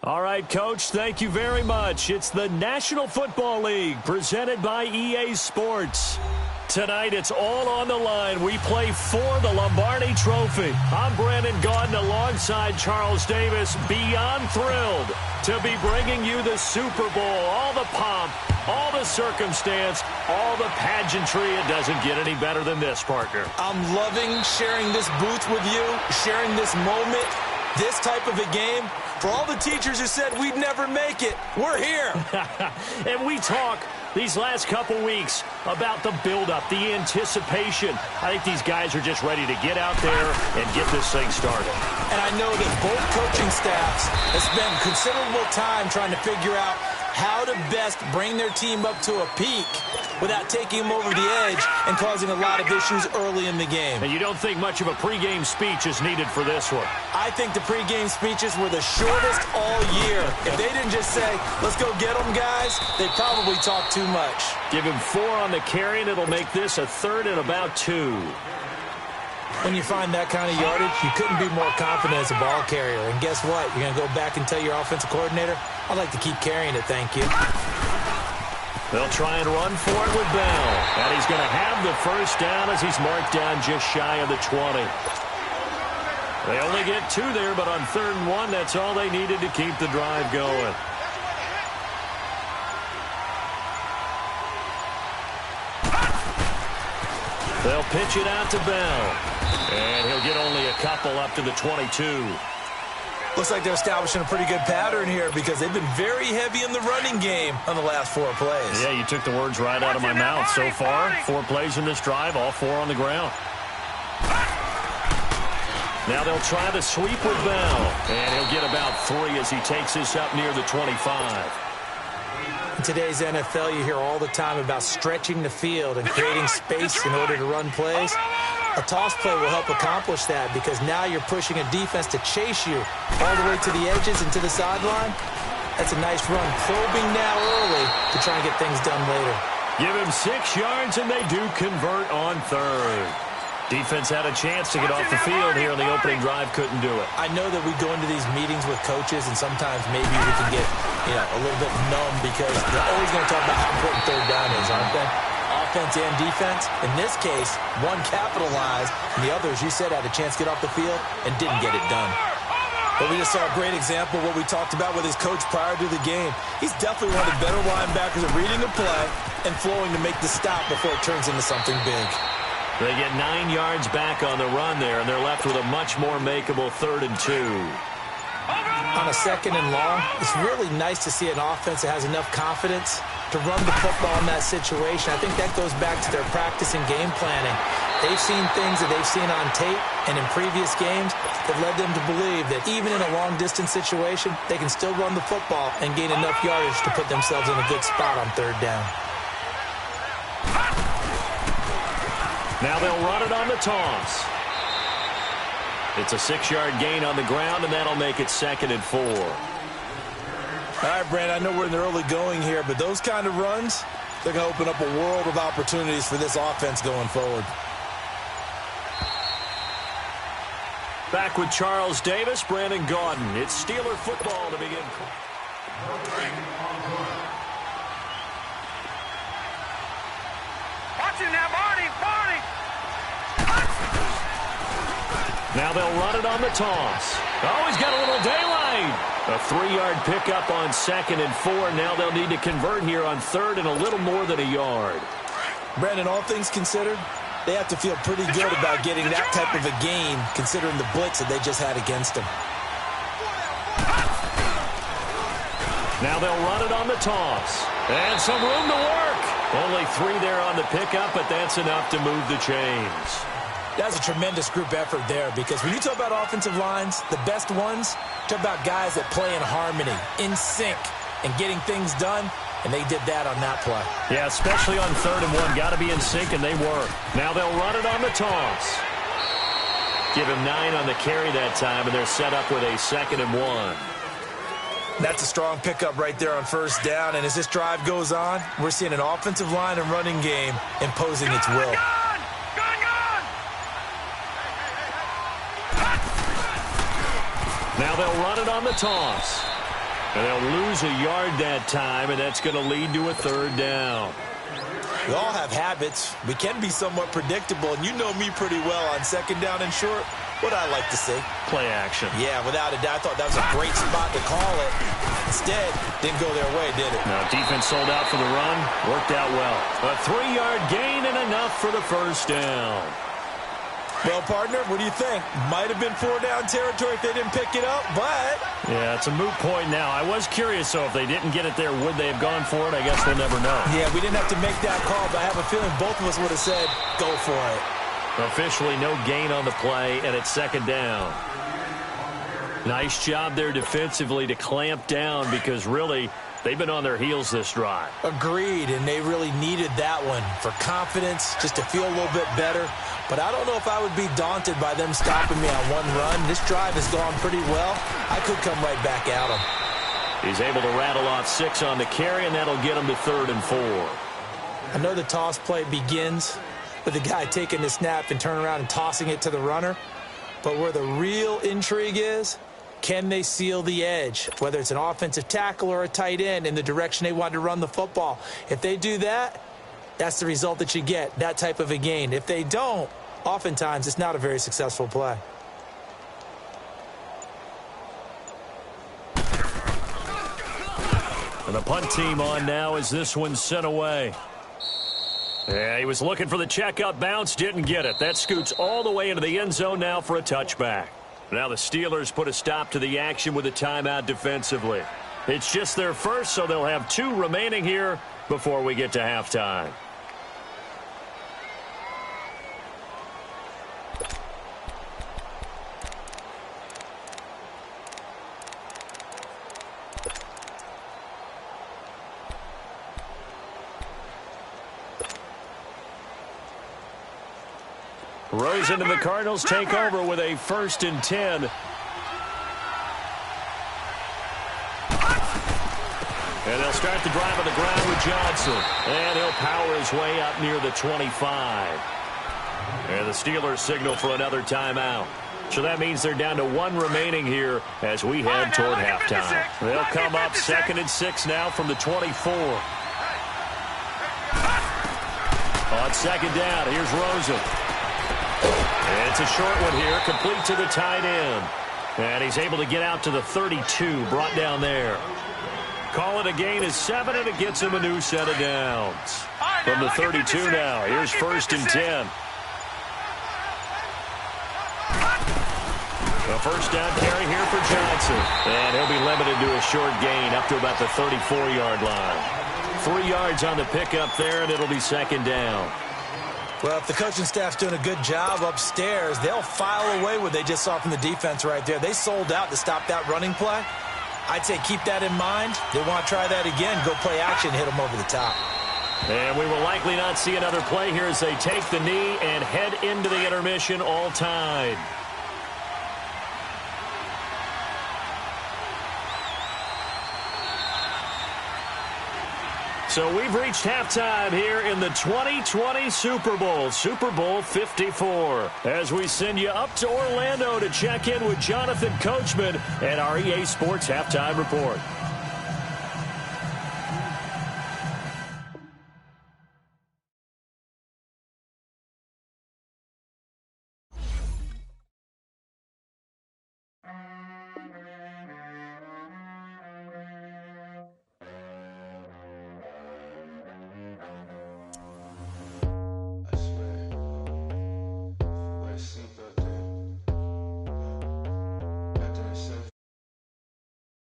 All right, Coach, thank you very much. It's the National Football League presented by EA Sports. Tonight, it's all on the line. We play for the Lombardi Trophy. I'm Brandon Gaudin alongside Charles Davis, beyond thrilled to be bringing you the Super Bowl. All the pomp, all the circumstance, all the pageantry. It doesn't get any better than this, partner. I'm loving sharing this booth with you, sharing this moment, this type of a game. For all the teachers who said we'd never make it, we're here. And we talk these last couple weeks about the buildup, the anticipation. I think these guys are just ready to get out there and get this thing started. And I know that both coaching staffs have spent considerable time trying to figure out how to best bring their team up to a peak without taking them over the edge and causing a lot of issues early in the game. And you don't think much of a pregame speech is needed for this one? I think the pregame speeches were the shortest all year. If they didn't just say, let's go get them, guys, they probably talked too much. Give him 4 on the carry, and it'll make this a 3rd and about 2. When you find that kind of yardage, you couldn't be more confident as a ball carrier. And guess what? You're going to go back and tell your offensive coordinator, I'd like to keep carrying it, thank you. They'll try and run for it with Bell. And he's going to have the first down as he's marked down just shy of the 20. They only get 2 there, but on 3rd and 1, that's all they needed to keep the drive going. They'll pitch it out to Bell. And he'll get only a couple up to the 22. Looks like they're establishing a pretty good pattern here because they've been very heavy in the running game on the last 4 plays. Yeah, you took the words right out of my mouth. So far, 4 plays in this drive, all 4 on the ground. Now they'll try the sweep with Bell. And he'll get about 3 as he takes this up near the 25. In today's NFL, you hear all the time about stretching the field and creating space in order to run plays. A toss play will help accomplish that because now you're pushing a defense to chase you all the way to the edges and to the sideline. That's a nice run, probing now early to try and get things done later. Give him 6 yards, and they do convert on 3rd. Defense had a chance to get off the field here in the opening drive, couldn't do it. I know that we go into these meetings with coaches, and sometimes maybe we can get a little bit numb because they're always going to talk about how important 3rd down is, aren't they? Offense and defense. In this case, one capitalized, and the other, as you said, had a chance to get off the field and didn't get it done. But we just saw a great example of what we talked about with his coach prior to the game. He's definitely one of the better linebackers at reading the play and flowing to make the stop before it turns into something big. They get 9 yards back on the run there, and they're left with a much more makeable 3rd and 2. On a 2nd and long, it's really nice to see an offense that has enough confidence to run the football in that situation. I think that goes back to their practice and game planning. They've seen things that they've seen on tape and in previous games that led them to believe that even in a long-distance situation, they can still run the football and gain enough yardage to put themselves in a good spot on 3rd down. Now they'll run it on the toss. It's a 6-yard gain on the ground, and that'll make it 2nd and 4. All right, Brand, I know we're in the early going here, but those kind of runs, they're going to open up a world of opportunities for this offense going forward. Back with Charles Davis, Brandon Gaudin. It's Steeler football to begin. Watching that, Barney! Now they'll run it on the toss. Oh, he's got a little daylight. A 3-yard pickup on 2nd and 4. Now they'll need to convert here on 3rd and a little more than a yard. Brandon, all things considered, they have to feel pretty good about getting that type of a game considering the blitz that they just had against them. Now they'll run it on the toss. And some room to work. Only 3 there on the pickup, but that's enough to move the chains. That's a tremendous group effort there because when you talk about offensive lines, the best ones, talk about guys that play in harmony, in sync, and getting things done, and they did that on that play. Yeah, especially on 3rd and 1. Got to be in sync, and they were. Now they'll run it on the toss. Give him 9 on the carry that time, and they're set up with a 2nd and 1. That's a strong pickup right there on 1st down, and as this drive goes on, we're seeing an offensive line and running game imposing its will. Now they'll run it on the toss. And they'll lose a yard that time, and that's going to lead to a third down. We all have habits. We can be somewhat predictable, and you know me pretty well on second down and short. What I like to see. Play action. Yeah, without a doubt. I thought that was a great spot to call it. Instead, didn't go their way, did it? No, defense sold out for the run. Worked out well. A 3-yard gain and enough for the first down. Well, partner, what do you think? Might have been 4-down territory if they didn't pick it up, but... Yeah, it's a moot point now. I was curious, so if they didn't get it there, would they have gone for it? I guess we'll never know. Yeah, we didn't have to make that call, but I have a feeling both of us would have said, go for it. Officially no gain on the play, and it's second down. Nice job there defensively to clamp down because really they've been on their heels this drive. Agreed, and they really needed that one for confidence, just to feel a little bit better. But I don't know if I would be daunted by them stopping me on one run. This drive has gone pretty well. I could come right back at them. He's able to rattle off 6 on the carry, and that'll get him to 3rd and 4. I know the toss play begins with the guy taking the snap and turning around and tossing it to the runner. But where the real intrigue is, can they seal the edge, whether it's an offensive tackle or a tight end, in the direction they want to run the football? If they do that, that's the result that you get, that type of a gain. If they don't, oftentimes it's not a very successful play. And the punt team on now as this one's sent away. Yeah, he was looking for the checkup bounce, didn't get it. That scoots all the way into the end zone now for a touchback. Now the Steelers put a stop to the action with a timeout defensively. It's just their first, so they'll have 2 remaining here before we get to halftime. Rosen and the Cardinals take over with a 1st and 10. And they'll start the drive on the ground with Johnson. And he'll power his way up near the 25. And the Steelers signal for another timeout. So that means they're down to 1 remaining here as we head toward halftime. They'll come up 2nd and 6 now from the 24. On 2nd down, here's Rosen. It's a short one here, complete to the tight end. And he's able to get out to the 32, brought down there. Call it a gain of 7, and it gets him a new set of downs. From the 32 now, here's 1st and 10. A 1st down carry here for Johnson. And he'll be limited to a short gain up to about the 34-yard line. 3 yards on the pickup there, and it'll be 2nd down. Well, if the coaching staff's doing a good job upstairs, they'll file away what they just saw from the defense right there. They sold out to stop that running play. I'd say keep that in mind. They want to try that again, go play action, hit them over the top. And we will likely not see another play here as they take the knee and head into the intermission all tied. So we've reached halftime here in the 2020 Super Bowl, Super Bowl 54. As we send you up to Orlando to check in with Jonathan Coachman and our EA Sports Halftime Report.